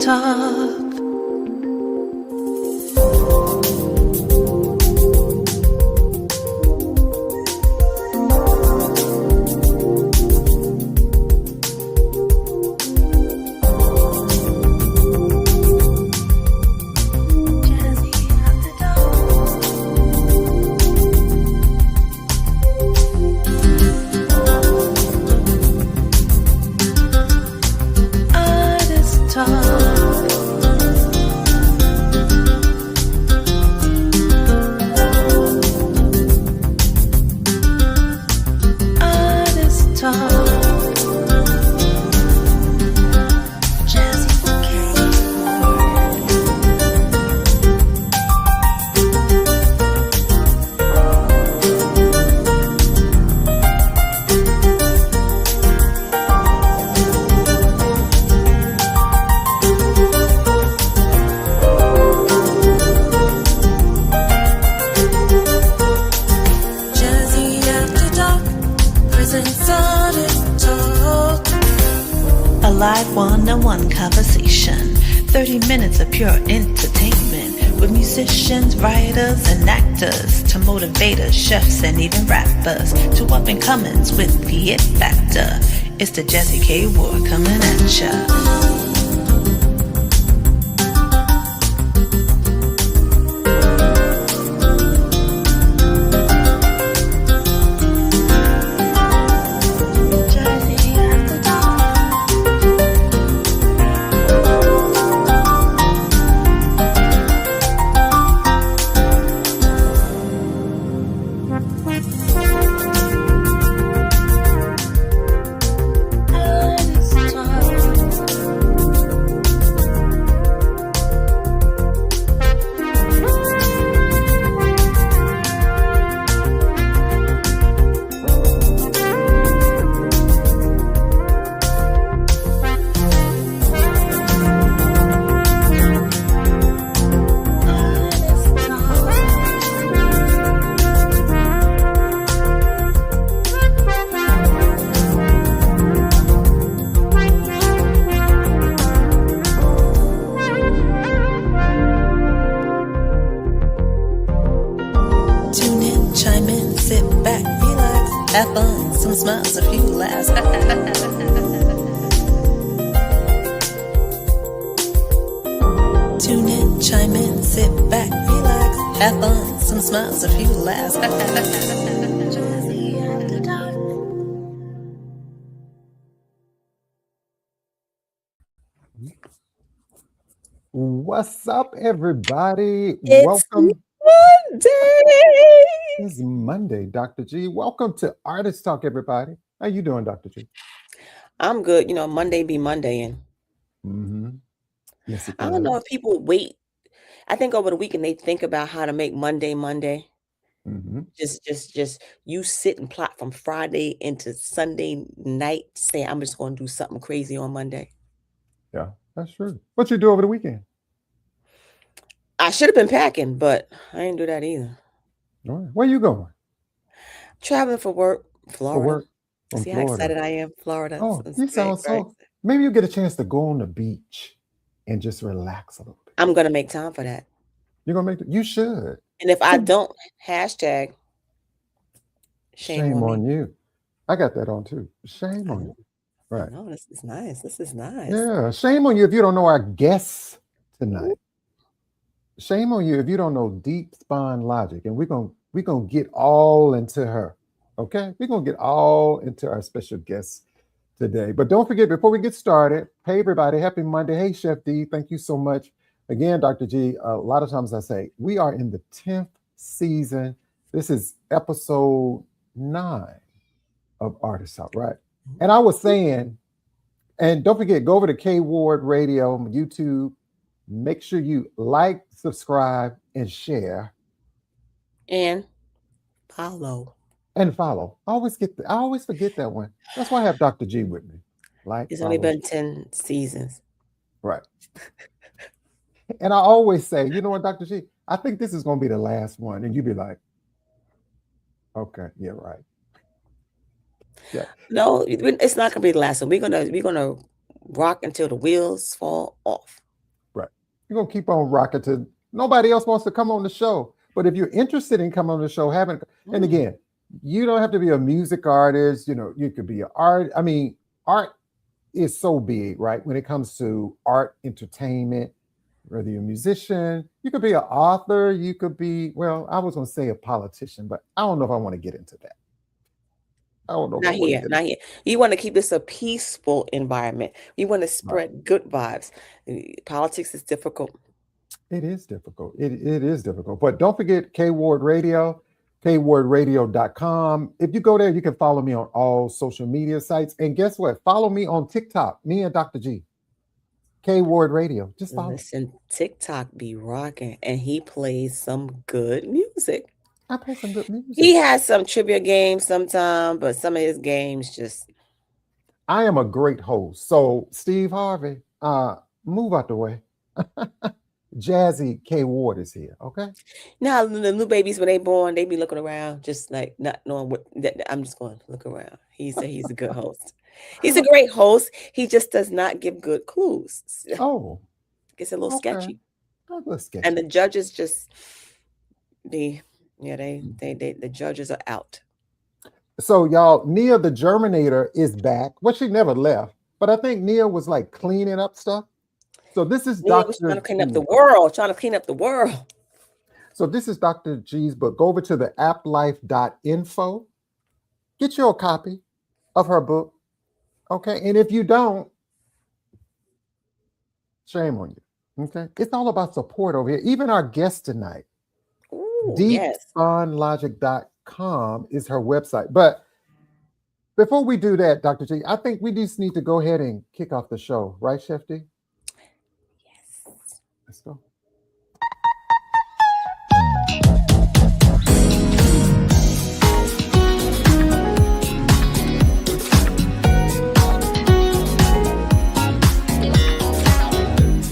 Talk. Live one-on-one conversation, 30 minutes of pure entertainment with musicians, writers, and actors to motivators, chefs, and even rappers to up-and-comings with the it factor. It's the Jazzie K.Ward coming at ya. Have fun, some smiles, a few laughs. Tune in, chime in, sit back, relax. Have fun, some smiles, a few laughs. What's up, everybody? Welcome. Monday. It's Monday, Dr. G. Welcome to Artist Talk, everybody. How you doing, Dr. G? I'm good. You know, Monday be Mondaying. Yes, I don't know if people wait. I think over the weekend they think about how to make Monday. Just you sit and plot from Friday into Sunday night. Say I'm just going to do something crazy on Monday. Yeah, that's true. What you do over the weekend? I should have been packing, but I didn't do that either. All right. Where you going? Traveling for work, Florida. For work? See how excited I am, Florida. Oh, you sound so. Maybe you get a chance to go on the beach and just relax a little bit. I'm gonna make time for that. You're gonna make it. You should. And if I don't, hashtag shame on you. I got that on too. Shame on you. Right. No, this is nice. This is nice. Yeah. Shame on you if you don't know our guests tonight. Shame on you if you don't know Deep Spine Logic. And we're gonna get all into her. Okay? We're gonna get all into our special guest today. But don't forget, before we get started, hey everybody, happy Monday. Hey Chef D, thank you so much. Again, Dr. G, a lot of times I say we are in the 10th season. This is episode 9 of Artist Talk, right? And I was saying, and don't forget, go over to K.Ward Radio, YouTube. Make sure you like, subscribe, and share. And follow. And follow. I always forget that one. That's why I have Dr. G with me. Like, it's only been 10 seasons. Right. And I always say, you know what, Dr. G, I think this is going to be the last one. And you'd be like, okay, yeah, right. Yeah. No, it's not going to be the last one. We're gonna rock until the wheels fall off. You're gonna keep on rocking to nobody else wants to come on the show. But if you're interested in coming on the show, and again, you don't have to be a music artist, you could be an art. I mean, art is so big, right? When it comes to art, entertainment, whether you're a musician, you could be an author, you could be, well, I was gonna say a politician, but I don't know if I want to get into that. I don't know. Not here. You want to keep this a peaceful environment. You want to spread good vibes. Politics is difficult. It is difficult. It is difficult. But don't forget K.Ward Radio, KWardRadio.com. If you go there, you can follow me on all social media sites. And guess what? Follow me on TikTok, me and Dr. G. K.Ward Radio. Just follow. Listen, TikTok be rocking, and he plays some good music. I play some good music. He has some trivia games sometimes, but some of his games just... I am a great host. So, Steve Harvey, move out the way. Jazzie K.Ward is here, okay? Now, the new babies, when they born, they be looking around, just like not knowing what... I'm just going to look around. He's a good host. He's a great host. He just does not give good clues. Oh. It's a little sketchy. A little sketchy. And the judges just... the judges are out. So y'all, Nia the Germinator is back. Well, she never left, but I think Nia was like cleaning up stuff. So this is Nia was trying to clean up the world. So this is Dr. G's book. Go over to the applife.info. Get your copy of her book. Okay. And if you don't, shame on you. Okay. It's all about support over here. Even our guest tonight. DeepSpawnLogic.com is her website. But before we do that, Dr. G, I think we just need to go ahead and kick off the show. Right, Chef D? Yes. Let's go.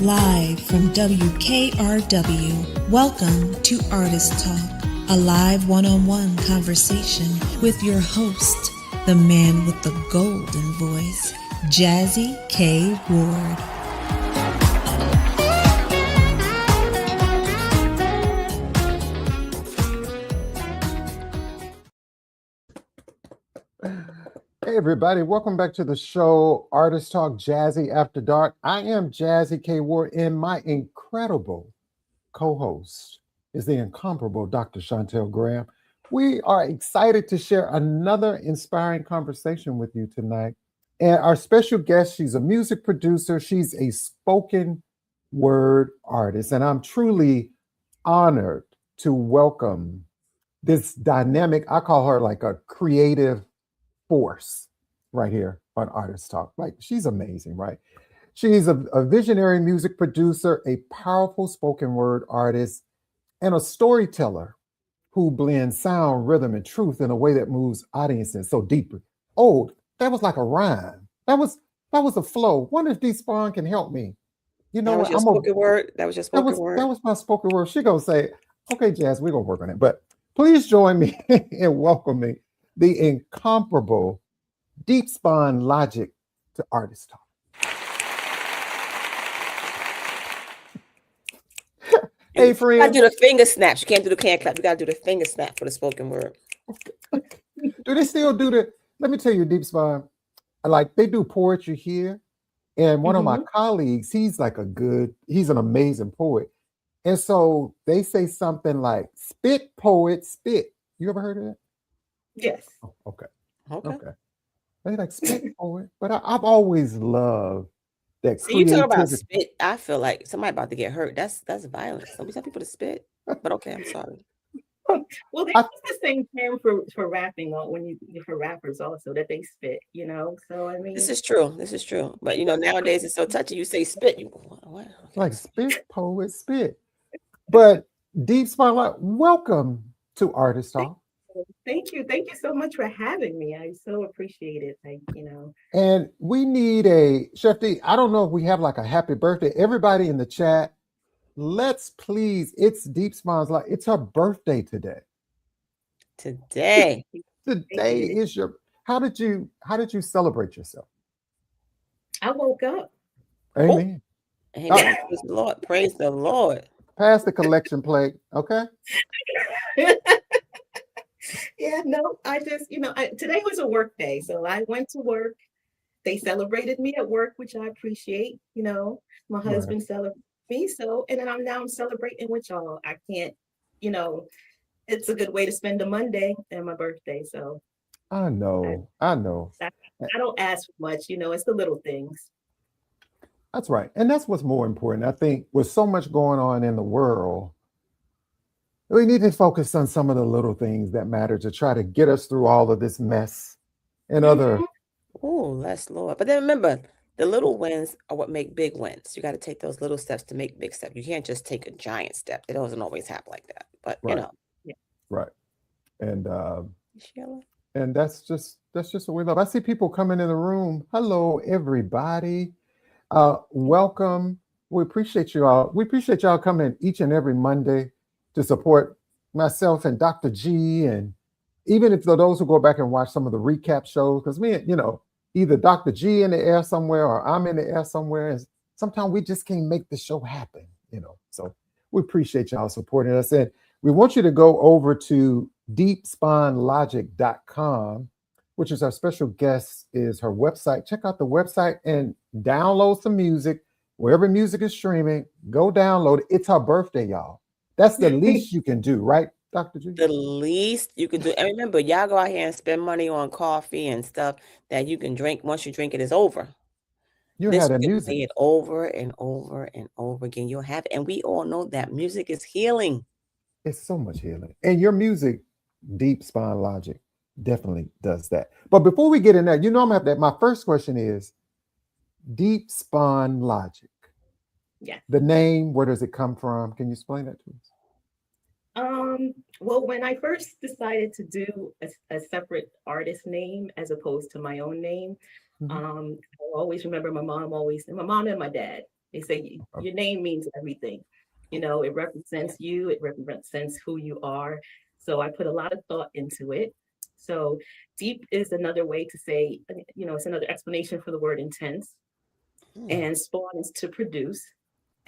Live from WKRW, welcome to Artist Talk, a live one-on-one conversation with your host, the man with the golden voice, Jazzie K.Ward. Hey everybody, welcome back to the show, Artist Talk Jazzie After Dark. I am Jazzie K.Ward, and my incredible co-host is the incomparable Dr. Shontell Graham. We are excited to share another inspiring conversation with you tonight. And our special guest, she's a music producer, she's a spoken word artist, and I'm truly honored to welcome this dynamic, I call her like a creative force right here on Artist Talk. Like, she's amazing, right? She's a visionary music producer, a powerful spoken word artist, and a storyteller who blends sound, rhythm, and truth in a way that moves audiences so deeply. Oh, that was like a rhyme. That was a flow. Wonder if D Spawn can help me. You know, that was your spoken word. That was your spoken word. That was my spoken word. She gonna say, "Okay, Jazz, we're gonna work on it." But please join me in welcoming the incomparable Deep Spawn Logic to Artist Talk. Hey, friend. You gotta do the finger snaps. You can't do the hand clap. You gotta do the finger snap for the spoken word. Do they still do the? Let me tell you, Deep Spawn, like they do poetry here. And one of my colleagues, he's an amazing poet. And so they say something like, spit, poet, spit. You ever heard of that? Yes. Oh, okay. They like spit, poet. But I've always loved that creativity. You talk about spit, I feel like somebody about to get hurt. That's violence. Don't we tell people to spit? But okay, I'm sorry. Well, there's the same term for rapping for rappers also, that they spit, So I mean, this is true. But nowadays it's so touchy. You say spit, what? Like spit, poet, spit. But Deep Spotlight, welcome to Artist Talk. Thank you so much for having me. I so appreciate it. And we need a Chef D. I don't know if we have like a happy birthday. Everybody in the chat, let's please. It's Deep Spawn's like it's her birthday today. Today is your. How did you celebrate yourself? I woke up. Amen. Amen. Praise the Lord. Praise the Lord. Pass the collection plate, okay? Yeah, no, I just, today was a work day. So I went to work. They celebrated me at work, which I appreciate. My Right. husband celebrated me. So, and then I'm celebrating with y'all. I can't, it's a good way to spend a Monday and my birthday. So I know. I don't ask for much, it's the little things. That's right. And that's what's more important. I think with so much going on in the world, we need to focus on some of the little things that matter to try to get us through all of this mess and other. Oh, that's Lord. But then remember, the little wins are what make big wins. You got to take those little steps to make big steps. You can't just take a giant step. It doesn't always happen like that. But Right. Yeah. Right. And Sheila. and that's just what we love. I see people coming in the room. Hello, everybody. Welcome. We appreciate you all. We appreciate y'all coming each and every Monday to support myself and Dr. G, and even if for those who go back and watch some of the recap shows, because either Dr. G in the air somewhere or I'm in the air somewhere, and sometimes we just can't make the show happen, So we appreciate y'all supporting us, and we want you to go over to deepspawnlogic.com, which is our special guest, is her website. Check out the website and download some music. Wherever music is streaming, go download it. It's her birthday, y'all. That's the least you can do, right, Dr. G? The least you can do. And remember, y'all go out here and spend money on coffee and stuff that you can drink. Once you drink it, it's over. You This had you a can music. play it over and over and over again. You'll have it. And we all know that music is healing. It's so much healing. And your music, Deep Spawn Logic, definitely does that. But before we get in there, I'm gonna have that. My first question is Deep Spawn Logic. Yeah. The name, where does it come from? Can you explain that to us? Well, when I first decided to do a separate artist name as opposed to my own name, I always remember my mom and my dad, they say your name means everything. It represents you, it represents who you are. So I put a lot of thought into it. So deep is another way to say, it's another explanation for the word intense. And spawn is to produce,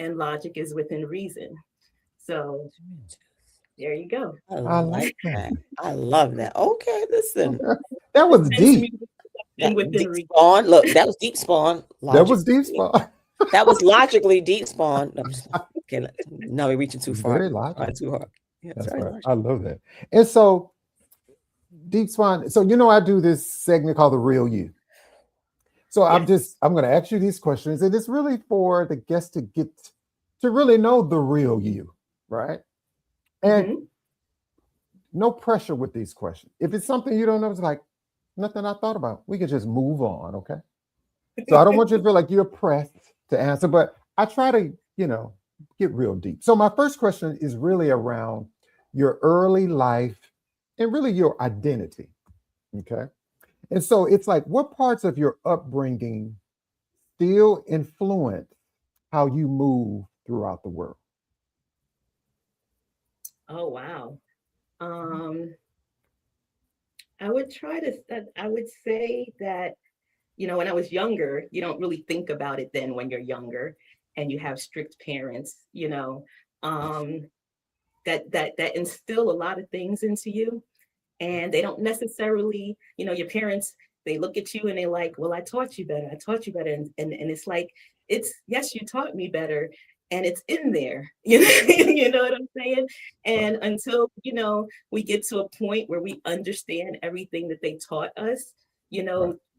and logic is within reason. So there you go. I like that. I love that. Okay, listen. That was deep. Deep spawn. Look, that was deep spawn. That was deep spawn. That was logically deep spawn. Okay, now we're reaching too far. Very logical. Too hard. Yeah, that's right. Logical. I love that. And so, deep spawn. So I do this segment called The Real You. So I'm going to ask you these questions, and it's really for the guests to get to really know the real you, right? And no pressure with these questions. If it's something you don't know, it's like nothing I thought about. We can just move on, okay? So I don't want you to feel like you're pressed to answer, but I try to, get real deep. So my first question is really around your early life and really your identity, okay? And so it's like, what parts of your upbringing still influence how you move throughout the world? Oh, wow. I would say that, when I was younger, you don't really think about it then when you're younger and you have strict parents, that instill a lot of things into you. And they don't necessarily, your parents, they look at you and they're like, well, I taught you better. And it's like, yes, you taught me better. And it's in there, you know what I'm saying? And until, we get to a point where we understand everything that they taught us,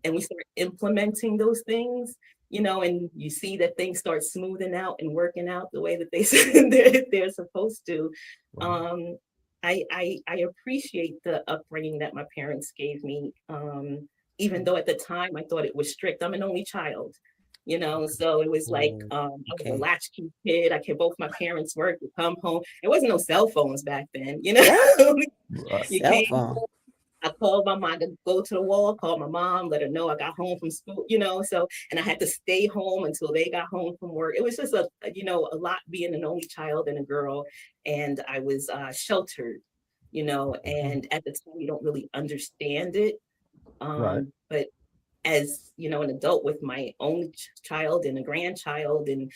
and we start implementing those things, and you see that things start smoothing out and working out the way that they're supposed to. I appreciate the upbringing that my parents gave me, even though at the time I thought it was strict. I'm an only child, so it was like I was a latchkey kid. Both my parents worked, would come home. There wasn't no cell phones back then, You came home, I called my mom, to go to the wall, called my mom, let her know I got home from school, so, and I had to stay home until they got home from work. It was just a lot being an only child and a girl. And I was sheltered, and at the time you don't really understand it. But as an adult with my own child and a grandchild, and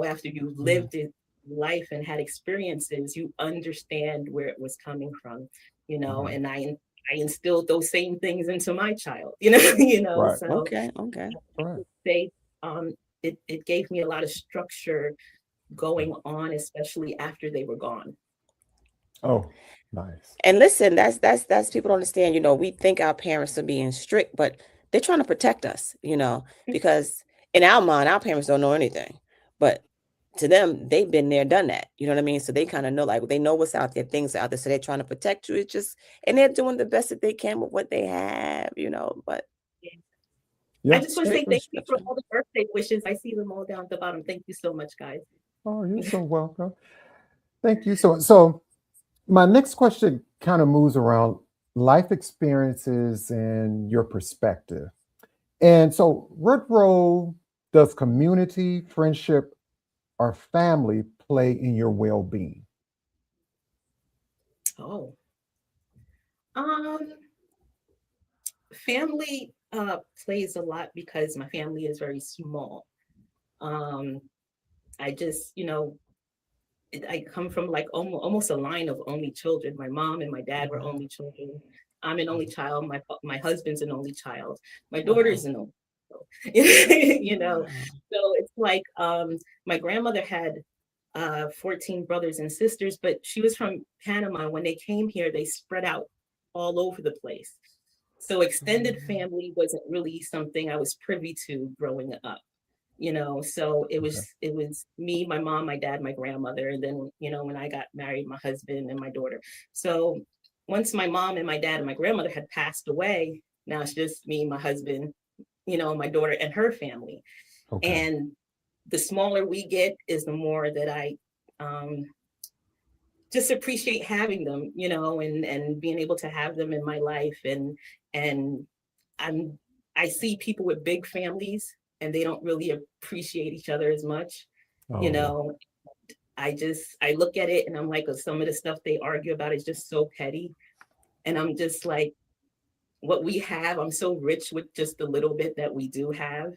after you've lived it life and had experiences, you understand where it was coming from, and I instilled those same things into my child, Right. so Okay. I would say it gave me a lot of structure going on, especially after they were gone. Oh, nice. And listen, that's people don't understand, we think our parents are being strict, but they're trying to protect us, because in our mind, our parents don't know anything. But to them, they've been there, done that. You know what I mean? So they kind of know, like, they know what's out there, things out there. So they're trying to protect you. It's just, and they're doing the best that they can with what they have, but Yeah. I just want to say strict thank you for restriction. all the birthday wishes. I see them all down at the bottom. Thank you so much, guys. Oh, you're so welcome. Thank you so my next question kind of moves around life experiences and your perspective. And so, what role does community, friendship, or family play in your well-being? Oh, um, family plays a lot because my family is very small. I just, I come from like almost a line of only children. My mom and my dad were only children. I'm an only child. My husband's an only child. My daughter's an only child. So it's like my grandmother had 14 brothers and sisters, but she was from Panama. When they came here, they spread out all over the place. So extended family wasn't really something I was privy to growing up. So it was me, my mom, my dad, my grandmother, and then when I got married, my husband and my daughter. So once my mom and my dad and my grandmother had passed away, now it's just me, my husband, my daughter and her family. Okay. And the smaller we get is the more that I just appreciate having them, and being able to have them in my life. And I see people with big families and they don't really appreciate each other as much. Oh. I look at it and I'm like, some of the stuff they argue about is just so petty. And I'm just like, what we have, I'm so rich with just the little bit that we do have,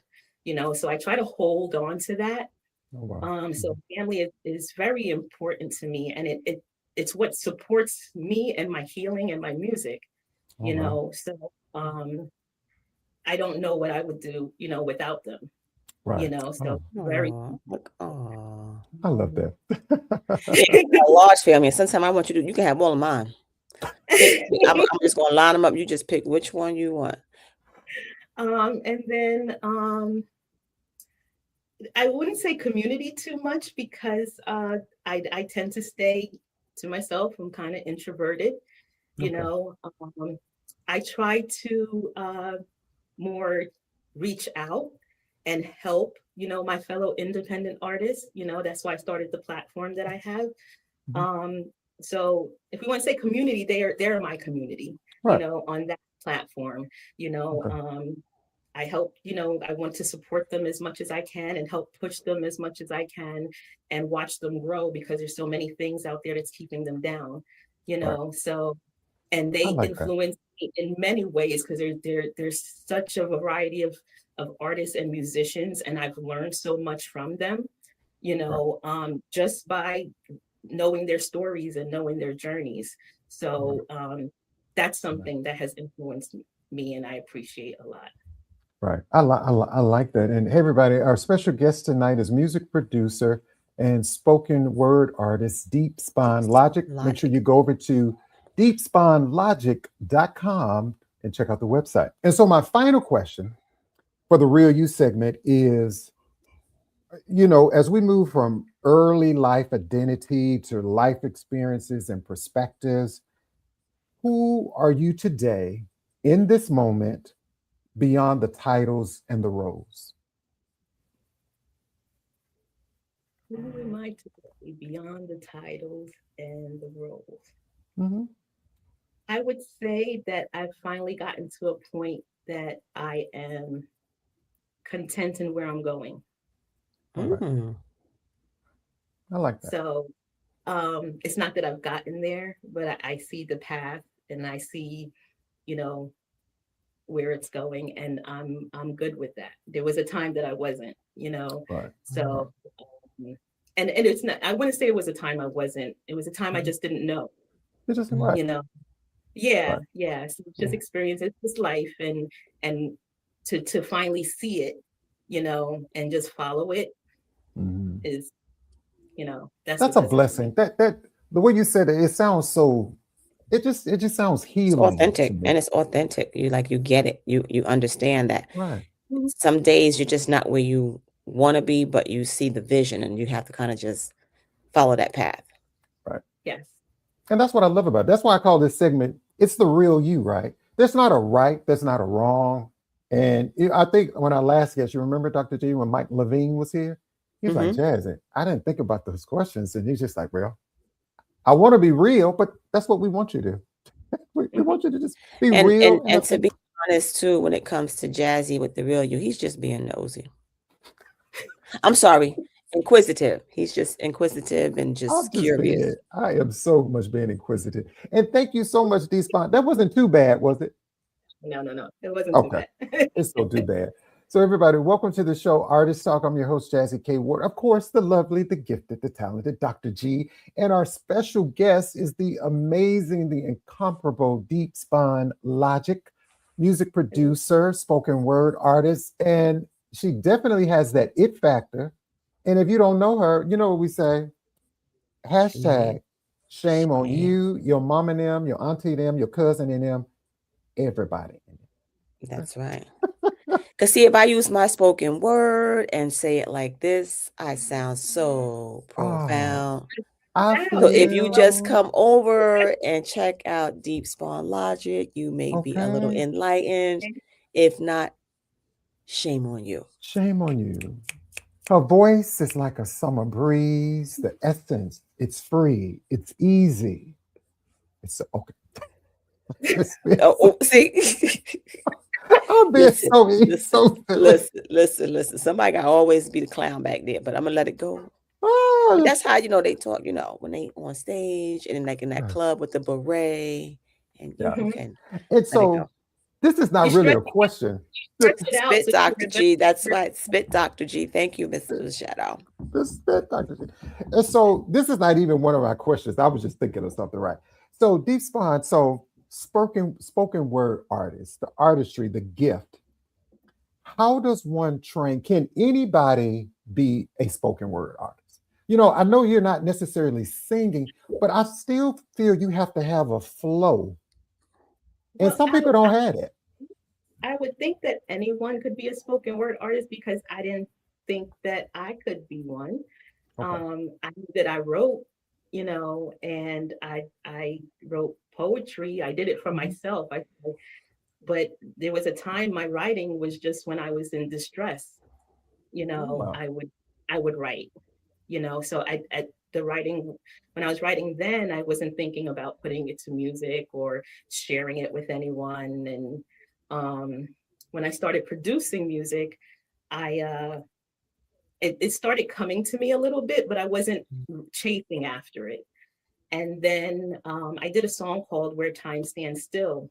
so I try to hold on to that. Oh, wow. So family is very important to me, and it's what supports me and my healing and my music, Oh, wow. so I don't know what I would do, without them. Right. So Oh, very I love that. A large family. Sometimes I want you can have all of mine. I'm just going to line them up. You just pick which one you want. And then I wouldn't say community too much because I tend to stay to myself. I'm kind of introverted, I try to more reach out and help, my fellow independent artists. That's why I started the platform that I have. So if we want to say community, they're my community, Right. On that platform, I help, I want to support them as much as I can and help push them as much as I can and watch them grow, because there's so many things out there that's keeping them down, Right. so, and they influence me in many ways, because there's such a variety of artists and musicians, and I've learned so much from them, just by knowing their stories and knowing their journeys. So that's something that has influenced me and I appreciate a lot. Right. I like that. And hey, everybody, our special guest tonight is music producer and spoken word artist, Deep Spine Logic. Make sure you go over to deepspinelogic.com and check out the website. And so my final question for the Real You segment is, as we move from early life identity to life experiences and perspectives, who are you today in this moment beyond the titles and the roles? Who am I today beyond the titles and the roles? I would say that I've finally gotten to a point that I am content in where I'm going. I like that. So it's not that I've gotten there, but I see the path, and I see, where it's going, and I'm good with that. There was a time that I wasn't, Right. so and it's not, I wouldn't say it was a time I wasn't, it was a time I just didn't know, It's just right. Yeah, Right. yeah. So just experience it, this life, and to finally see it, and just follow it is, that's a what does it for blessing. me. That the way you said it sounds so. It just sounds It's healing. authentic, to me. and it's authentic. You get it. You understand that. Right. Some days you're just not where you want to be, but you see the vision, and you have to kind of just follow that path. Right. Yes. And that's what I love about it. That's why I call this segment, it's the real you, right? There's not a right, there's not a wrong. And I think when I last guest, you remember Dr. G, when Mike Levine was here? He was like, Jazzie, I didn't think about those questions. And he's just like, well, I want to be real, but that's what we want you to. We want you to just be real. And to be honest, too, when it comes to Jazzie with the real you, he's just being nosy. I'm sorry. Inquisitive. He's just inquisitive and just curious. I am so much being inquisitive. And thank you so much, D-Spot. That wasn't too bad, was it? No. It wasn't too bad. It's still too bad. So everybody, welcome to the show, Artist Talk. I'm your host, Jazzie K.Ward. Of course, the lovely, the gifted, the talented Dr. G. And our special guest is the amazing, the incomparable Deep Spine Logic, music producer, spoken word artist. And she definitely has that it factor. And if you don't know her, you know what we say? Hashtag shame on you, your mom and them, your auntie them, your cousin and them, everybody. That's right. Because see, if I use my spoken word and say it like this, I sound so profound. So if you just come over and check out Deep Spine Logic, you may be a little enlightened. If not, shame on you. Shame on you. Her voice is like a summer breeze. The essence, it's free. It's easy. It's okay. See? I'm being Listen. Somebody got to always be the clown back there, but I'm going to let it go. That's how, they talk, when they on stage and like in that club with the beret. And and so this is not really a question. Spit Dr. G. That's right. Spit Dr. G. Thank you, Mr. Shadow. Spit Dr. G. And so this is not even one of my questions. I was just thinking of something, right? So Deep Spine, spoken word artist, the artistry, the gift. How does one train? Can anybody be a spoken word artist? I know you're not necessarily singing, but I still feel you have to have a flow. And some people don't have it. I would think that anyone could be a spoken word artist because I didn't think that I could be one. I knew that I wrote, and I wrote poetry. I did it for myself. But there was a time my writing was just when I was in distress. I would write. So the writing, when I was writing then, I wasn't thinking about putting it to music or sharing it with anyone. And when I started producing music, it started coming to me a little bit, but I wasn't chasing after it. And then I did a song called Where Time Stands Still.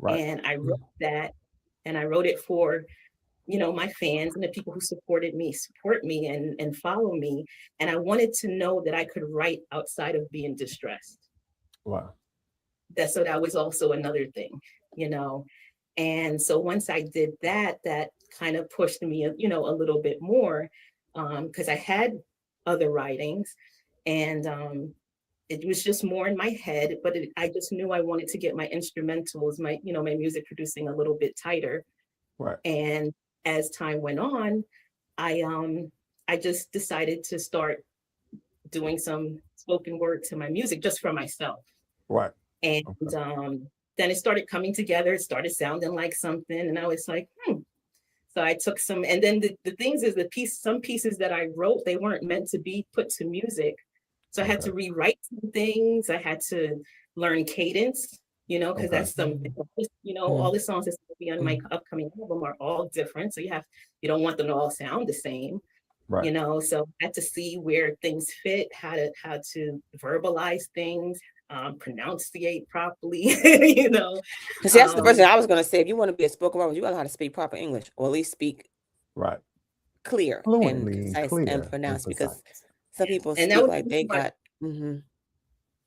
Right. And I wrote that, and I wrote it for my fans and the people who support me and follow me. And I wanted to know that I could write outside of being distressed. Wow. So that was also another thing, And so once I did that, that kind of pushed me, a little bit more, because I had other writings, and it was just more in my head, but I just knew I wanted to get my instrumentals, my music producing a little bit tighter. Right. And as time went on, I just decided to start doing some spoken word to my music just for myself. Right. And then it started coming together. It started sounding like something, and I was like, So I took some, and then the things is some pieces that I wrote, they weren't meant to be put to music. So I had to rewrite some things. I had to learn cadence, because that's something, all the songs that's going to be on my upcoming album are all different. So you don't want them to all sound the same, right. So I had to see where things fit, how to verbalize things, pronunciate properly, you know. Because that's the first thing I was going to say. If you want to be a spoken word, you got to know how to speak proper English, or at least speak Right. clear Fluently and and concise clear and and pronounced. Because precise. some people And that speak was like they got. Mm-hmm.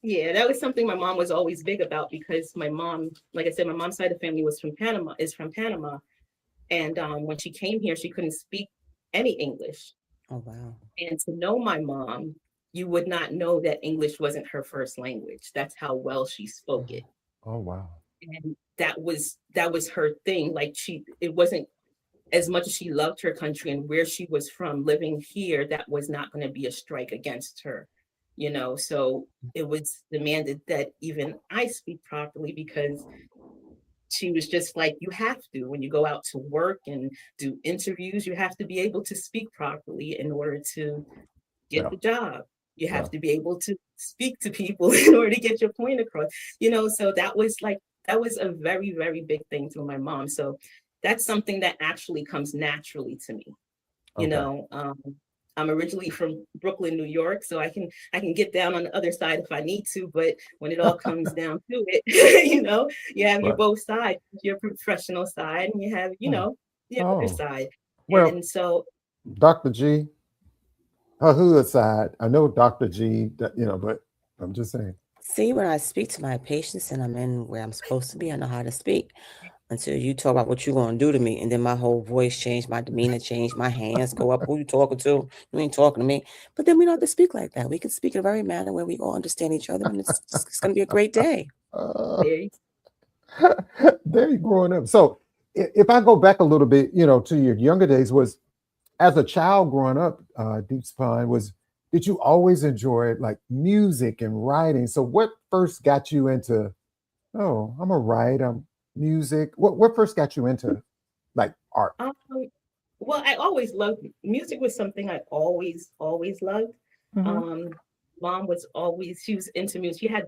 Yeah, that was something my mom was always big about, because my mom, like I said, my mom's side of the family is from Panama. And when she came here, she couldn't speak any English. Oh, wow. And to know my mom, you would not know that English wasn't her first language. That's how well she spoke it. Oh, wow. And that was her thing. Like, it wasn't, as much as she loved her country and where she was from, living here, that was not going to be a strike against her, you know. So it was demanded that even I speak properly, because she was just like, you have to, when you go out to work and do interviews, you have to be able to speak properly in order to get the job. You have to be able to speak to people in order to get your point across, you know. So that was a very, very big thing to my mom. So that's something that actually comes naturally to me, you know. I'm originally from Brooklyn, New York, so I can get down on the other side if I need to. But when it all comes down to it, you know, you have your both sides, your professional side, and you have, you know, the other side. Well, and so Dr.G, her hood side, I know Dr.G, you know, but I'm just saying. See, when I speak to my patients and I'm in where I'm supposed to be, I know how to speak. Until you talk about what you're going to do to me. And then my whole voice changed, my demeanor changed, my hands go up. Who you talking to? You ain't talking to me. But then we don't have to speak like that. We can speak in a very manner where we all understand each other, and it's going to be a great day. There you growing up. So if I go back a little bit, you know, to your younger days, was as a child growing up, Deep Spine, did you always enjoy like music and writing? So what first got you into, oh, I'm a writer, music? What first got you into like art? Well, I always loved music. Was something I always loved. Mom was she was into music. She had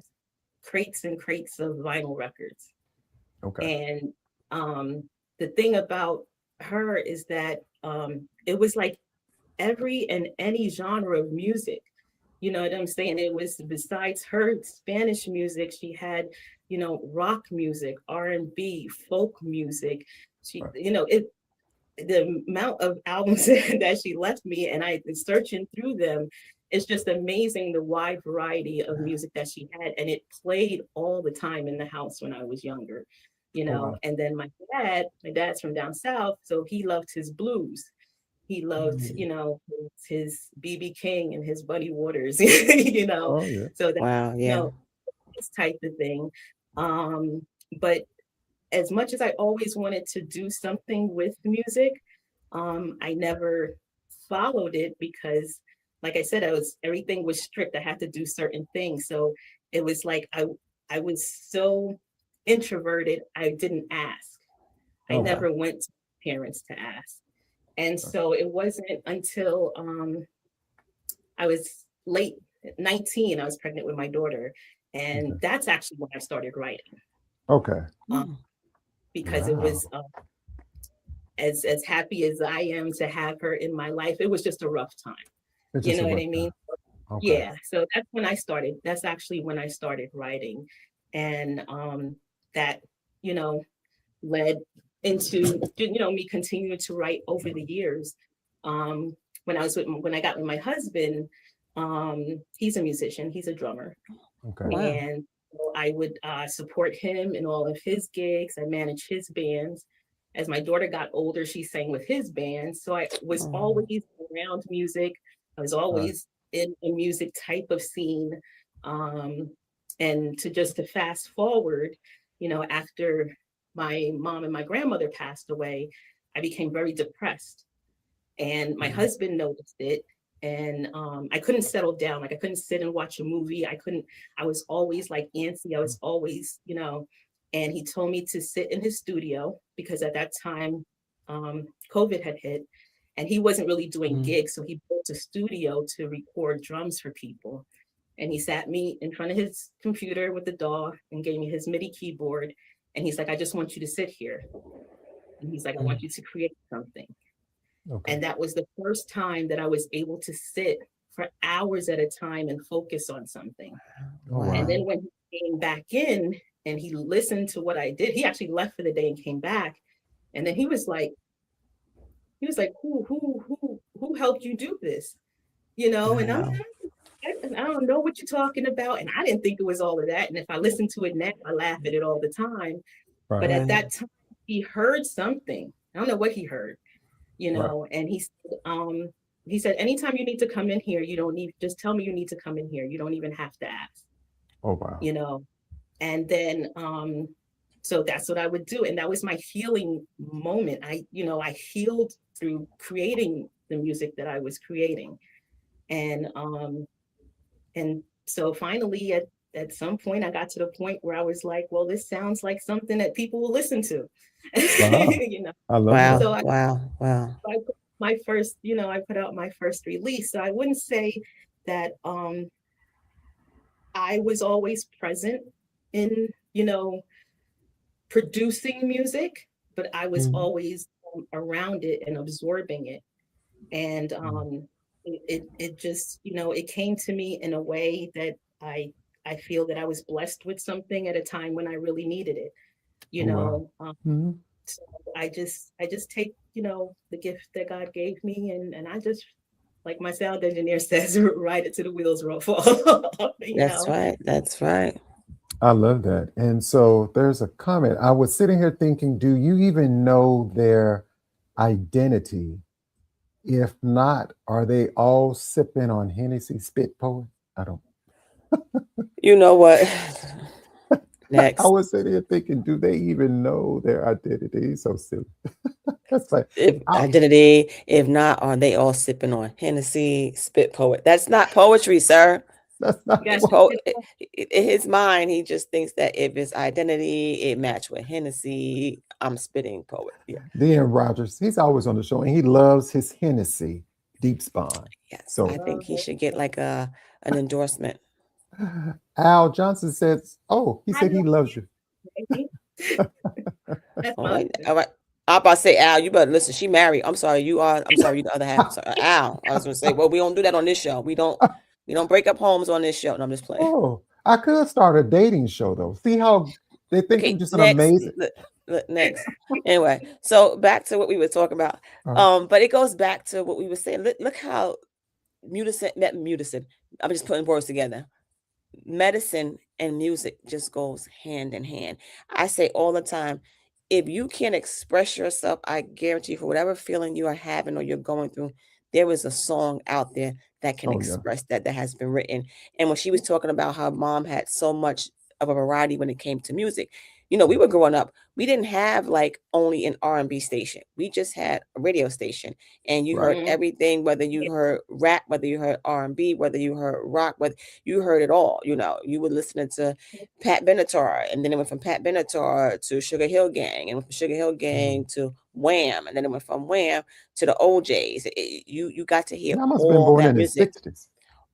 crates and crates of vinyl records. And the thing about her is that it was like every and any genre of music. You know what I'm saying? It was, besides her Spanish music, she had, you know, rock music, R&B, folk music. She, you know, the amount of albums that she left me, and I was searching through them, it's just amazing, the wide variety of music that she had. And it played all the time in the house when I was younger, you know. And then my dad's from down south, so he loved his blues. He loved, you know, his B.B. King and his Buddy Waters, you know. So that, you know, this type of thing. But as much as I always wanted to do something with music, I never followed it because, like I said, everything was strict. I had to do certain things. So it was like I was so introverted, I didn't ask. I never went to parents to ask. And so it wasn't until I was late 19, I was pregnant with my daughter. And that's actually when I started writing. Because it was, as happy as I am to have her in my life, it was just a rough time. You know what I mean? Yeah. So that's when I started. That's actually when I started writing. And that, you know, led into, you know, me continuing to write over the years. When I got with my husband, he's a musician, he's a drummer. And I would support him in all of his gigs. I managed his bands. As my daughter got older, she sang with his band. So I was always around music. I was always in a music type of scene. And to fast forward, you know, after my mom and my grandmother passed away, I became very depressed. And my husband noticed it. And I couldn't settle down. Like, I couldn't sit and watch a movie. I was always like antsy. I was always, you know, and he told me to sit in his studio because at that time, COVID had hit and he wasn't really doing gigs. So he built a studio to record drums for people. And he sat me in front of his computer with the DAW and gave me his MIDI keyboard. And he's like, I just want you to sit here. And he's like, I want you to create something. And that was the first time that I was able to sit for hours at a time and focus on something. And then when he came back in and he listened to what I did. He actually left for the day and came back. And then he was like, who helped you do this? You know, and Wow. I don't know what you're talking about. And I didn't think it was all of that. And if I listen to it now, I laugh at it all the time. But Right. at that time, he heard something. I don't know what he heard, you Right. know, and he said, anytime you need to come in here, you don't need, just tell me you need to come in here. You don't even have to ask, Oh wow. you know. And then so that's what I would do. And that was my healing moment. I healed through creating the music that I was creating. And so finally at some point I got to the point where I was like, well, this sounds like something that people will listen to. Wow. You know. I love Wow. that. So Wow. I put my first, I put out my first release. So I wouldn't say that I was always present in, producing music, but I was always around it and absorbing it. And it just, it came to me in a way that I feel that I was blessed with something at a time when I really needed it, Wow. So I just take, the gift that God gave me and I just, like my sound engineer says, ride it to the wheels roll fall. That's right. That's right. I love that. And so there's a comment. I was sitting here thinking, do you even know their identity? If not, are they all sipping on Hennessy spit poet? I don't. You know what? Next. I was sitting here thinking, do they even know their identity? So silly. That's like identity. If not, are they all sipping on Hennessy spit poet? That's not poetry, sir. That's not Yes. In his mind, he just thinks that if it's identity, it match with Hennessy. I'm spitting poet. Yeah. Dan Rogers, he's always on the show, and he loves his Hennessy Deep Spawn. Yes. So I think he should get like an endorsement. Al Johnson says, he said he loves you. All right. I'm about to say, Al, you better listen. She married. I'm sorry, you the other half. Sorry, Al. I was gonna say, well, we don't do that on this show. We don't break up homes on this show. No, I'm just playing. Oh, I could start a dating show though. See how they think I'm just an amazing. Next. Anyway, so back to what we were talking about. But it goes back to what we were saying. Look how medicine. I'm just putting words together. Medicine and music just goes hand in hand. I say all the time, if you can't express yourself, I guarantee for whatever feeling you are having or you're going through, there is a song out there that can express that has been written. And when she was talking about how mom had so much of a variety when it came to music, we were growing up, we didn't have like only an R&B station. We just had a radio station, and you heard everything, whether you heard rap, whether you heard R&B, whether you heard rock, whether you heard it all. You were listening to Pat Benatar, and then it went from Pat Benatar to Sugar Hill Gang, and from Sugar Hill Gang to Wham, and then it went from Wham to the OJs. You got to hear all that music. The 60s.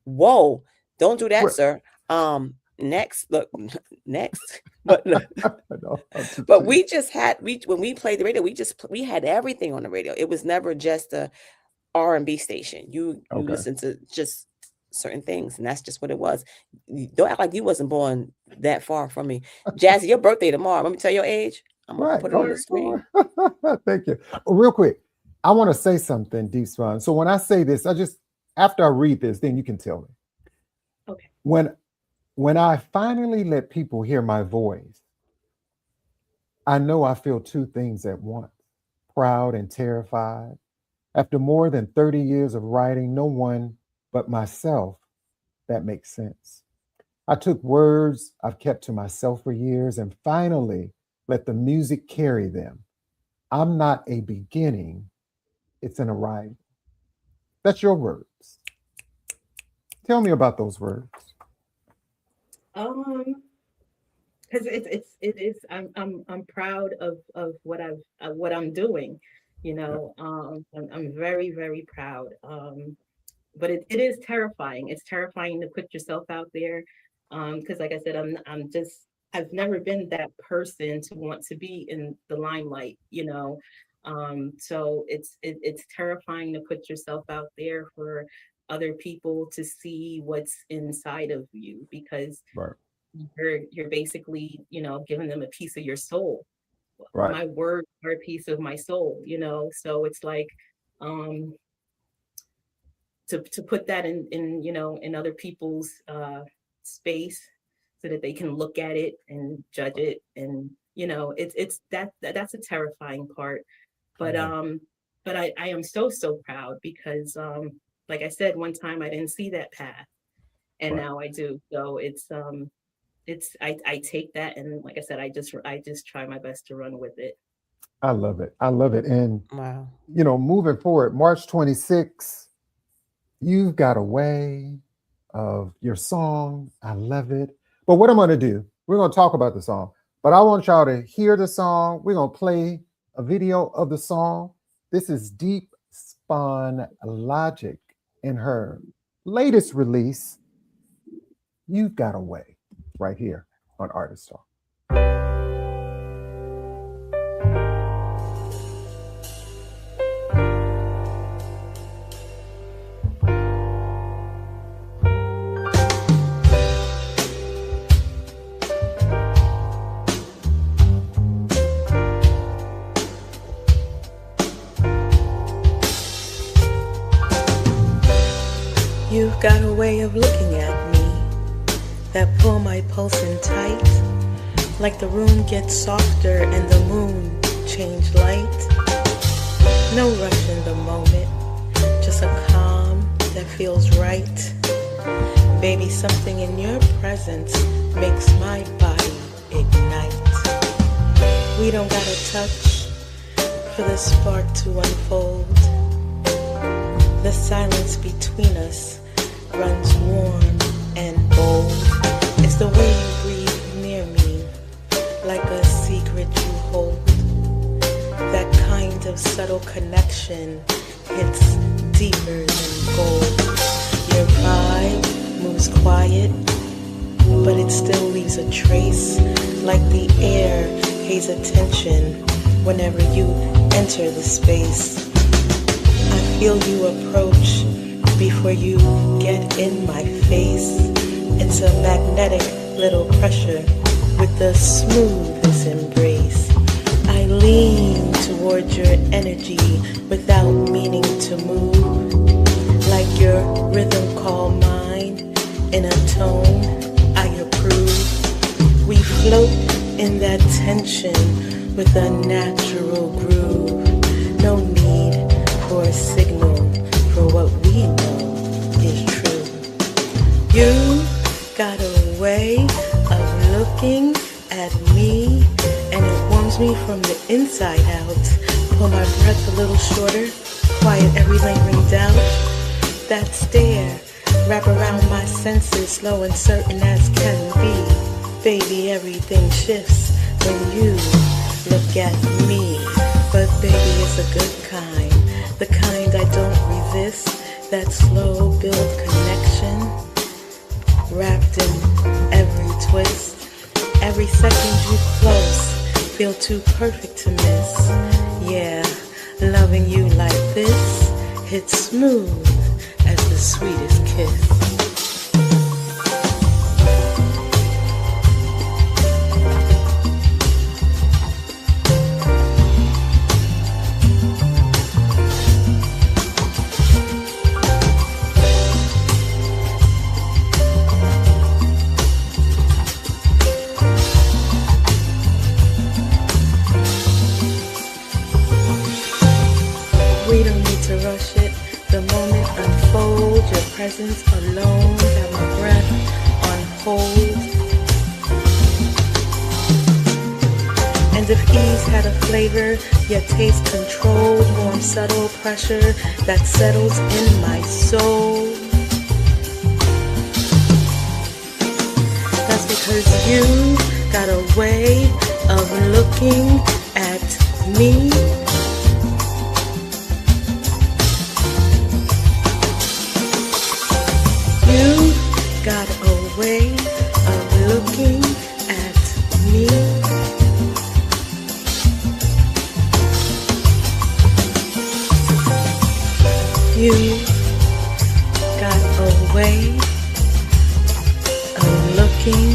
Whoa, don't do that, sir. Next. But but we just had when we played the radio, we had everything on the radio. It was never just a R&B station. You listen to just certain things, and that's just what it was. Don't act like you wasn't born that far from me. Jazzie, your birthday tomorrow. Let me tell your age. I'm gonna put it on the screen. Thank you. Real quick, I want to say something, Deep Spawn. So when I say this, after I read this, then you can tell me. Okay. When I finally let people hear my voice, I know I feel two things at once: proud and terrified. After more than 30 years of writing, no one but myself, that makes sense. I took words I've kept to myself for years and finally let the music carry them. I'm not a beginning, it's an arrival. That's your words. Tell me about those words. Because it is. I'm proud of what I'm doing. I'm very, very proud. But it is terrifying. It's terrifying to put yourself out there. Because like I said, I've never been that person to want to be in the limelight. So it's terrifying to put yourself out there for other people to see what's inside of you, because you're basically, giving them a piece of your soul. Right. My words are a piece of my soul, so it's like, to put that in other people's space, so that they can look at it and judge it, and that's a terrifying part. But but I am so proud, because like I said, one time I didn't see that path, and Right. now I do. So I take that, and like I said, I just try my best to run with it. I love it. I love it. And Wow. moving forward, March 26th, you've got a way of your song. I love it. But what I'm going to do, we're going to talk about the song, but I want y'all to hear the song. We're going to play a video of the song. This is Deep Spawn Logic in her latest release, You've Got a Way, right here on Artist Talk. You've got a way of looking at me that pull my pulse in tight, like the room gets softer and the moon change light. No rush in the moment, just a calm that feels right. Baby, something in your presence makes my body ignite. We don't gotta touch for the spark to unfold. The silence between us runs warm and bold. It's the way you breathe near me, like a secret you hold. That kind of subtle connection hits deeper than gold. Your vibe moves quiet, but it still leaves a trace, like the air pays attention whenever you enter the space. I feel you approach before you get in my face. It's a magnetic little pressure with the smoothest embrace. I lean towards your energy without meaning to move, like your rhythm call mine in a tone I approve. We float in that tension with a natural groove. No need for a signal for what we know is true. You got a way of looking at me, and it warms me from the inside out. Pull my breath a little shorter, quiet every lingering doubt. That stare, wrap around my senses, slow and certain as can be. Baby, everything shifts when you look at me. But baby, it's a good kind, the kind I don't resist. That slow build connection, wrapped in every twist. Every second you close, feel too perfect to miss. Yeah, loving you like this, hits smooth as the sweetest kiss. We don't need to rush it. The moment unfolds, your presence alone got my breath on hold. And if ease had a flavor, your taste controlled, warm, subtle pressure that settles in my soul. That's because you got a way of looking at me. You got a way of looking at me. You got a way of looking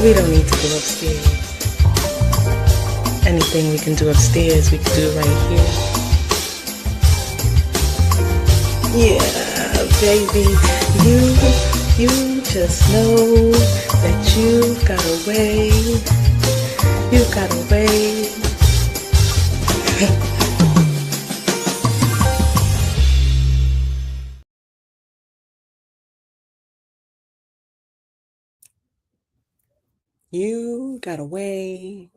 We don't need to go upstairs. Anything we can do upstairs, we can do right here. Yeah, baby, you just know that you've got a way. You've got a way. You got a way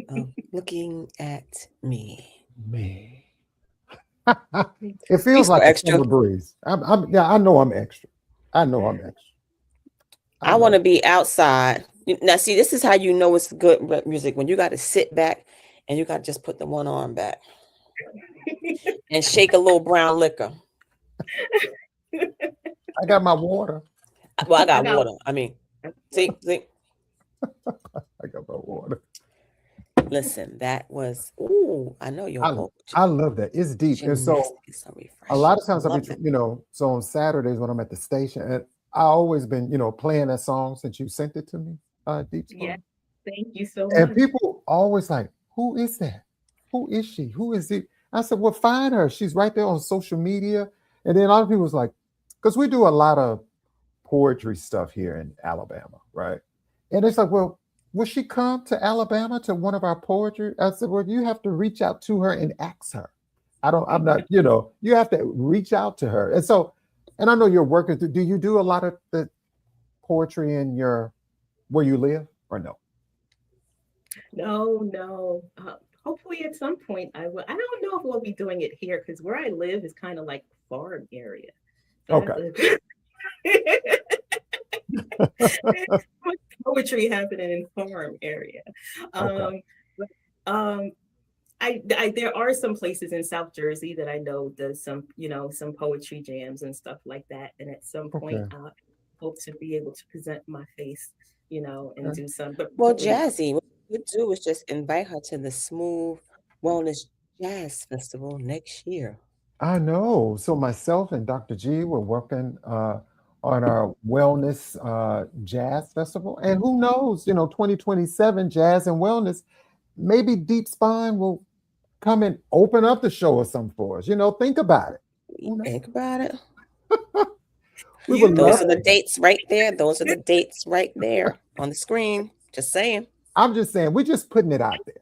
of looking at me. Man. It feels He's so like a extra. summer breeze. Yeah, I know I'm extra. I know I'm extra. I want to be outside. Now, see, this is how you know it's good music, when you got to sit back and you got to just put the one arm back and shake a little brown liquor. I got my water. Well, I got water. I mean, see. I got my water. Listen, that was, ooh, I know your vote. I love that. It's deep. And so a lot of times I'll be, so on Saturdays when I'm at the station, and I always been, playing that song since you sent it to me, Deep Spine. Yeah, thank you so much. And people always like, who is that? Who is she? Who is it? I said, well, find her. She's right there on social media. And then a lot of people was like, because we do a lot of poetry stuff here in Alabama, right? And it's like, well, will she come to Alabama to one of our poetry? I said, well, you have to reach out to her and ask her. I'm not, you have to reach out to her. And so, and I know you're working through, do you do a lot of the poetry in where you live or no? No. Hopefully at some point I will. I don't know if we'll be doing it here because where I live is kind of like farm area. Okay. Poetry happening in farm area. There are some places in South Jersey that I know does some poetry jams and stuff like that. And at some point, I hope to be able to present my face, and do some. Well, Jazzie, what you do is just invite her to the Smooth Wellness Jazz Festival next year. I know. So myself and Dr.G were working on our wellness jazz festival. And who knows, 2027 jazz and wellness, maybe Deep Spine will come and open up the show or something for us. Think about it. Think about it. Those are the dates right there. Those are the dates right there on the screen. Just saying. I'm just saying, we're just putting it out there.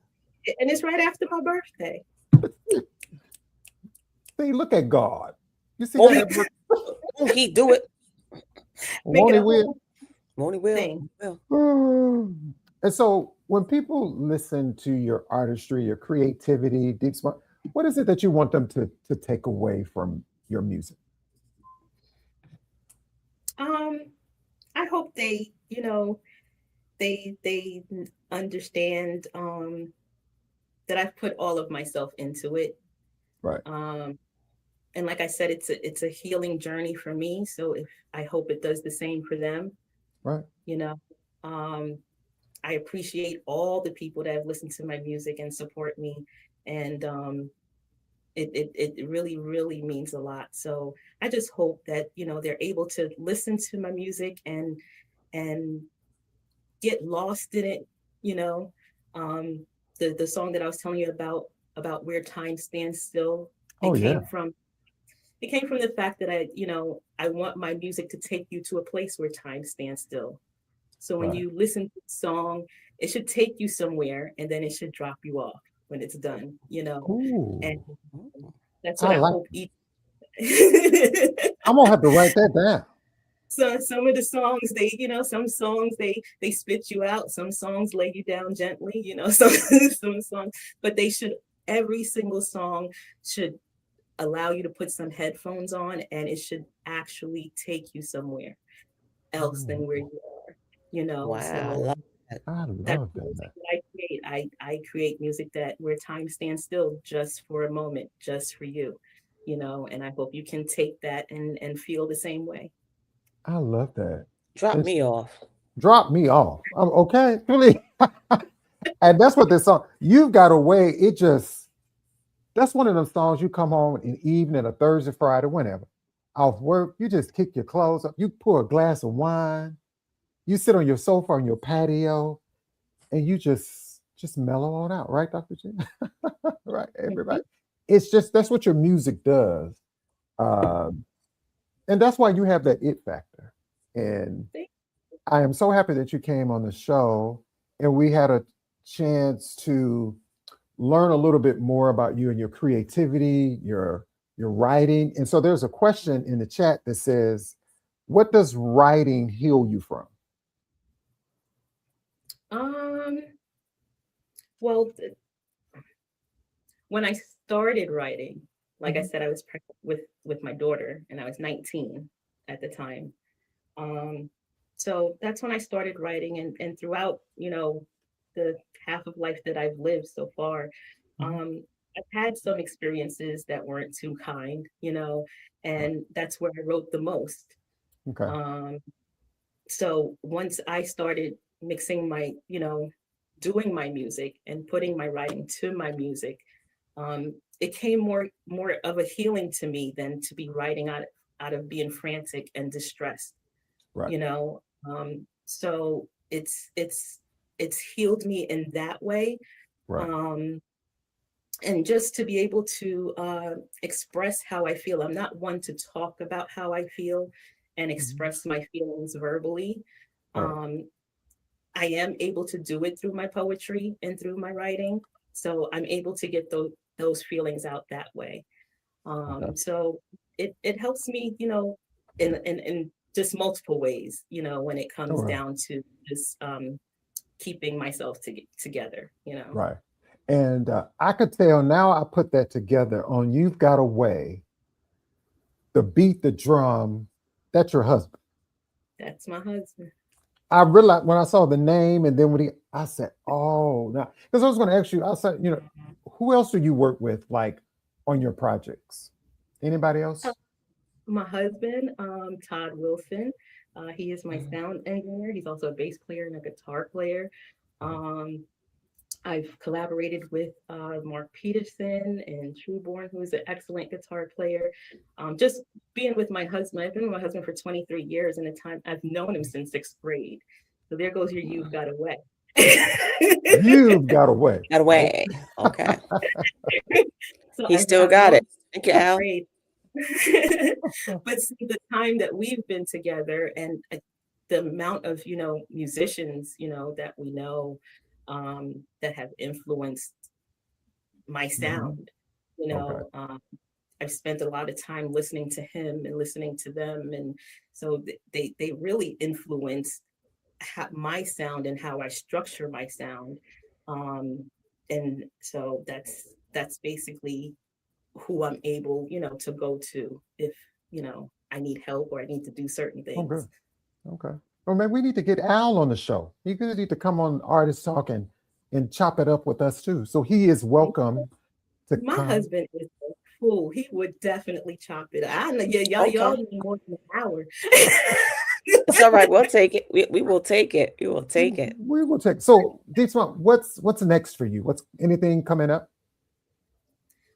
And it's right after my birthday. See, look at God. You see that? Won't he do it? Won't he will? Won't he will? And so when people listen to your artistry, your creativity, Deep Spine, what is it that you want them to take away from your music? I hope they, they understand that I've put all of myself into it. Right. And like I said, it's a healing journey for me. So I hope it does the same for them. Right. I appreciate all the people that have listened to my music and support me. And it really, really means a lot. So I just hope that, they're able to listen to my music and get lost in it. The song that I was telling you about Where Time Stands Still, it came from the fact that I want my music to take you to a place where time stands still. So when you listen to the song, it should take you somewhere and then it should drop you off when it's done, Ooh. And that's what I hope each. I'm gonna have to write that down. So some of the songs, some songs they spit you out, some songs lay you down gently, some songs, but every single song should allow you to put some headphones on and it should actually take you somewhere else than where you are, Wow, so I love that. I love that. I create music where time stands still just for a moment, just for you, and I hope you can take that and feel the same way. I love that. Drop me off. Okay, really. And that's what this song, You've Got a Way, that's one of them songs you come home in the evening, a Thursday, Friday, whenever. off work, you just kick your clothes up, you pour a glass of wine, you sit on your sofa on your patio, and you just mellow on out, right, Dr. G? Right, everybody. It's just that's what your music does. Um, and that's why you have that it factor. And I am so happy that you came on the show and we had a chance to learn a little bit more about you and your creativity, your writing. And so there's a question in the chat that says, what does writing heal you from? Well, when I started writing, like I said, I was pregnant with my daughter and I was 19 at the time. So that's when I started writing, and throughout, the half of life that I've lived so far, I've had some experiences that weren't too kind, and that's where I wrote the most. Okay. So once I started mixing my, doing my music and putting my writing to my music, it came more of a healing to me than to be writing out of being frantic and distressed. Right. So it's healed me in that way. Right. And just to be able to express how I feel. I'm not one to talk about how I feel and express my feelings verbally. Right. I am able to do it through my poetry and through my writing. So I'm able to get those feelings out that way. So it helps me, in just multiple ways, when it comes down to just keeping myself together, Right. And I could tell now I put that together on You've Got a Way, the beat, the drum, that's your husband. That's my husband. I realized when I saw the name and then I said, oh, now, because I was going to ask you, I said, who else do you work with, like, on your projects? Anybody else? My husband, Todd Wilson. He is my sound engineer. He's also a bass player and a guitar player. I've collaborated with Mark Peterson and Trueborn, who is an excellent guitar player. Just being with my husband, I've been with my husband for 23 years, and I've known him since 6th grade. So there goes your You've Got a Way. You've got a way. Got away. Okay. So He still got it. Thank you, Al. But see, the time that we've been together and the amount of, musicians, that we know that have influenced my sound, I've spent a lot of time listening to him and listening to them. And so they really influence my sound and how I structure my sound. And so that's basically who I'm able, to go to if, I need help or I need to do certain things. Okay. Well, man, we need to get Al on the show. He's going to need to come on Artist Talk and chop it up with us too. So he is welcome to My come. husband is a fool. He would definitely chop it up. I know, y'all need more than an hour. It's all right. We'll take it. We will take it. We will take it. We will take. So, Deetsma, what's next for you? What's anything coming up?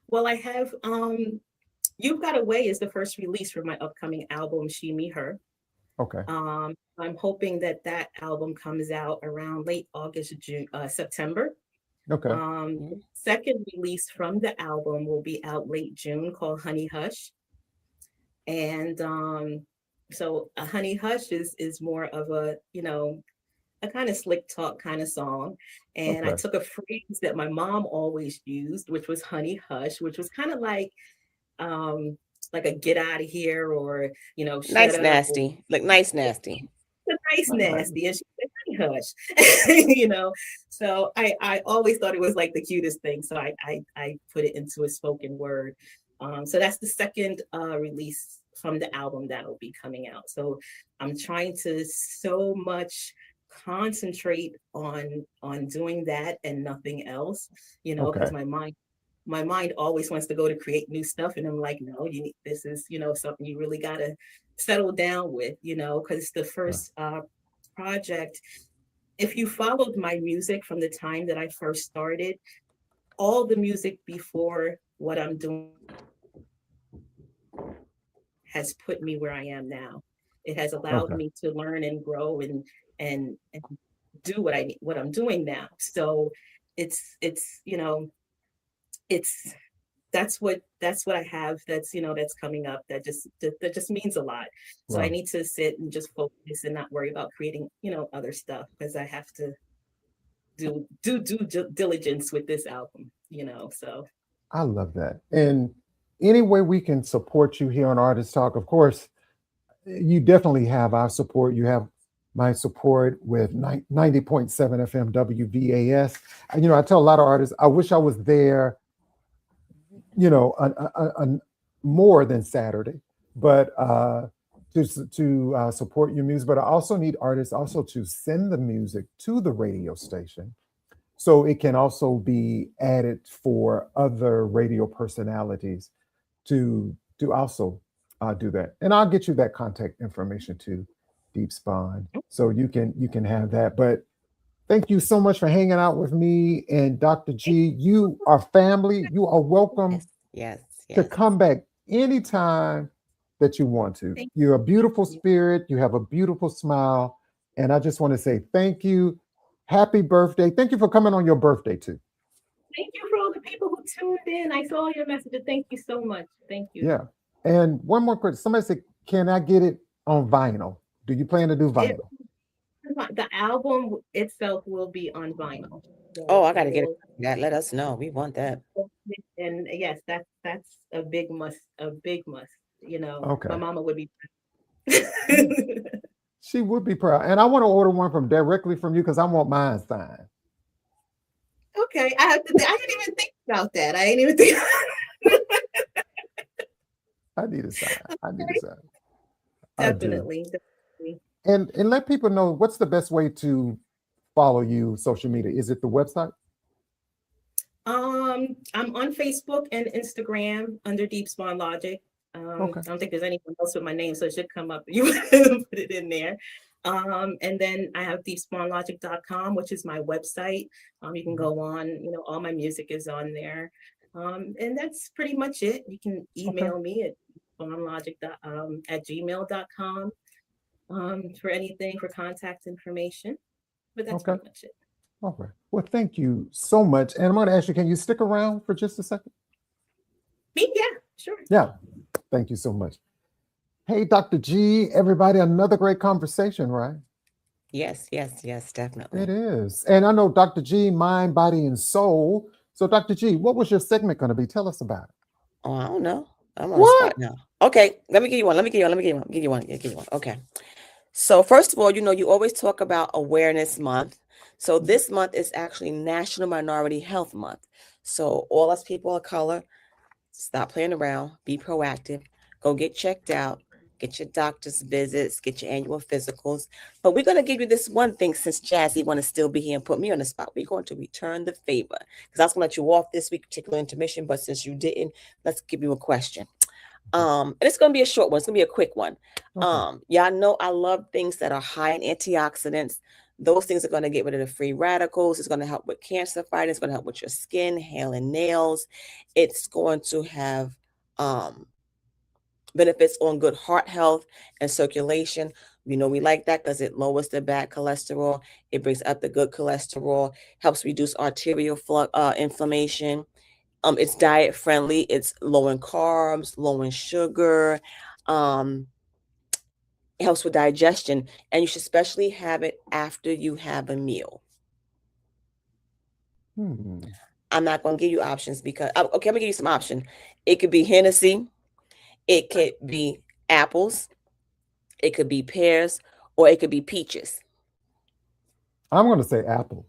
Well, I have You've Got a Way is the first release for my upcoming album, She, Me, Her. Okay. I'm hoping that album comes out around late August, June, September. Okay. Second release from the album will be out late June, called Honey Hush. And so a Honey Hush is more of a, a kind of slick talk kind of song. And I took a phrase that my mom always used, which was honey hush, which was kind of like a get out of here, or, Nice nasty. Like nice nasty. Nice nasty. And she said, honey hush. So I always thought it was like the cutest thing. So I put it into a spoken word. So that's the second release from the album that'll be coming out. So I'm trying to so much concentrate on doing that and nothing else, because my mind always wants to go to create new stuff, and I'm like, no, this is something you really got to settle down with, because it's the first project. If you followed my music from the time that I first started, all the music before what I'm doing has put me where I am now. It has allowed me to learn and grow and do what I'm doing now. So it's you know, it's that's what I have that's that's coming up that just means a lot. So I need to sit and just focus and not worry about creating other stuff, because I have to do due diligence with this album, so I love that. And any way we can support you here on Artist Talk, of course, you definitely have our support. You have my support with 90.7 FM WVAS. I tell a lot of artists, I wish I was there, more than Saturday, but to support your music. But I also need artists also to send the music to the radio station, so it can also be added for other radio personalities to also do that. And I'll get you that contact information too, Deep Spawn, so you can have that. But thank you so much for hanging out with me and Dr. G. You are family. You are welcome to come back anytime that you want to. You're a beautiful spirit. You have a beautiful smile. And I just want to say thank you. Happy birthday. Thank you for coming on your birthday too. Thank you for all the people who tuned in. I saw your messages. Thank you so much. Thank you. Yeah. And one more question. Somebody said, can I get it on vinyl? Do you plan to do vinyl? The album itself will be on vinyl. Oh, I gotta get that. Let us know. We want that. And yes, that's a big must. A big must. My mama would be. She would be proud. And I want to order one directly from you because I want mine signed. Okay, I didn't even think about that. I didn't even think. I need a sign. Definitely. And let people know, what's the best way to follow you social media? Is it the website? I'm on Facebook and Instagram under Deep Spawn Logic. I don't think there's anyone else with my name, so it should come up. You put it in there. And then I have deepspawnlogic.com, which is my website. You can go on, all my music is on there. And that's pretty much it. You can email me at deepspawnlogic@gmail.com for anything, for contact information. But that's pretty much it. Okay. Well, thank you so much. And I'm going to ask you, can you stick around for just a second? Yeah, sure. Yeah. Thank you so much. Hey, Dr. G, everybody, another great conversation, right? Yes, definitely. It is. And I know Dr. G, mind, body, and soul. So, Dr. G, what was your segment going to be? Tell us about it. Oh, I don't know. I'm on the spot now. Okay, let me give you one. Okay. So, first of all, you always talk about Awareness Month. So this month is actually National Minority Health Month. So all us people of color, stop playing around, be proactive, go get checked out, get your doctor's visits, get your annual physicals. But we're going to give you this one thing, since Jazzie want to still be here and put me on the spot. We're going to return the favor, because I was going to let you off this week, particular intermission, but since you didn't, let's give you a question. And it's going to be a short one. It's going to be a quick one. Y'all know I love things that are high in antioxidants. Those things are going to get rid of the free radicals. It's going to help with cancer fighting. It's going to help with your skin, hair, and nails. It's going to have benefits on good heart health and circulation. We like that because it lowers the bad cholesterol. It brings up the good cholesterol, helps reduce arterial inflammation. It's diet friendly. It's low in carbs, low in sugar. It helps with digestion, and you should especially have it after you have a meal. I'm not going to give you options because, I'm going to give you some options. It could be Hennessy. It could be apples. It could be pears, or it could be peaches. I'm going to say apple.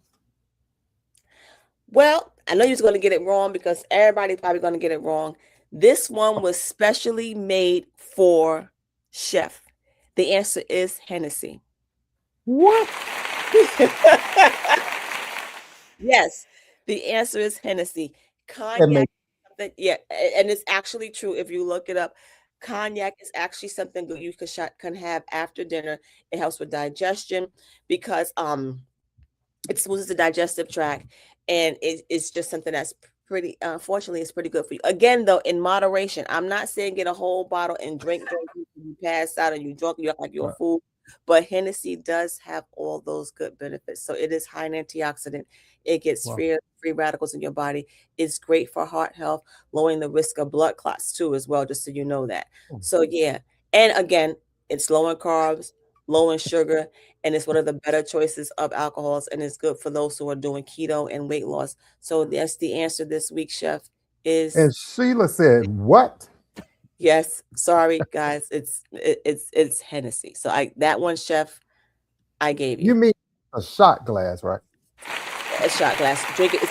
Well, I know you're going to get it wrong because everybody's probably going to get it wrong. This one was specially made for Chef. The answer is Hennessy. What? Yes, the answer is Hennessy. Cognac, and it's actually true. If you look it up, cognac is actually something that you can have after dinner. It helps with digestion because it smooths the digestive tract, and it's just something that's pretty, unfortunately, it's pretty good for you. Again, though, in moderation. I'm not saying get a whole bottle and drink, you pass out and you drunk, you act like you're a fool. But Hennessy does have all those good benefits. So it is high in antioxidant. It gets free radicals in your body. It's great for heart health, lowering the risk of blood clots too, as well, just so you know that. So yeah. And again, it's low in carbs, low in sugar, and it's one of the better choices of alcohols, and it's good for those who are doing keto and weight loss. So that's the answer this week, Chef, is. And Sheila said, what? Yes, sorry guys, it's Hennessy. So that one, Chef, I gave you. You mean a shot glass, right? A shot glass. Drink it.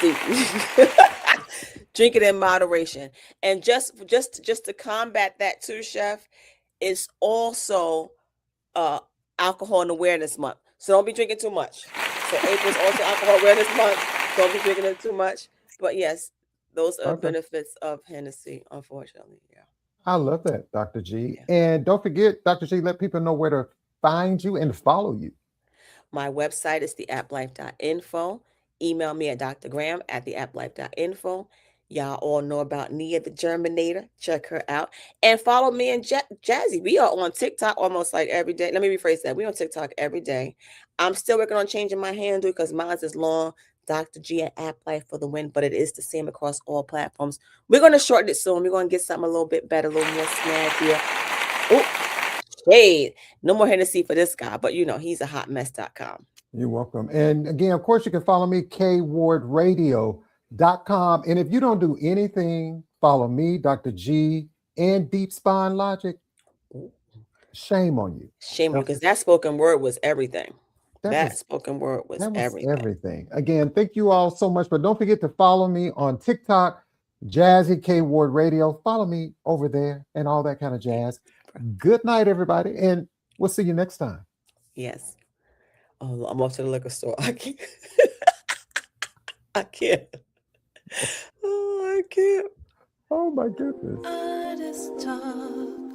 Drink it in moderation. And just to combat that too, Chef, it's also Alcohol and Awareness Month. So don't be drinking too much. So April's also Alcohol Awareness Month. Don't be drinking it too much. But yes, those are benefits of Hennessy, unfortunately. Yeah. I love that, Dr. G. Yeah. And don't forget, Dr. G, let people know where to find you and follow you. My website is theapplife.info. Email me at drgraham@theapplife.info. Y'all all know about Nia the Germinator. Check her out. And follow me and Jazzie. We are on TikTok almost like every day. Let me rephrase that. We're on TikTok every day. I'm still working on changing my handle because mine is long. Dr. G at App Life for the win, but it is the same across all platforms. We're going to shorten it soon. We're going to get something a little bit better, a little more snappier. Oh, shade. No more Hennessy for this guy, but he's a hotmess.com. You're welcome. And again, of course, you can follow me, KWardRadio.com. And if you don't do anything, follow me, Dr. G, and Deep Spine Logic. Shame on you. Shame on you, because that spoken word was everything. That spoken word was everything. Again, thank you all so much. But don't forget to follow me on TikTok, Jazzie K.Ward Radio. Follow me over there and all that kind of jazz. Good night, everybody. And we'll see you next time. Yes. Oh, I'm off to the liquor store. I can't. I can't. Oh, I can't. Oh, my goodness. Artist talk.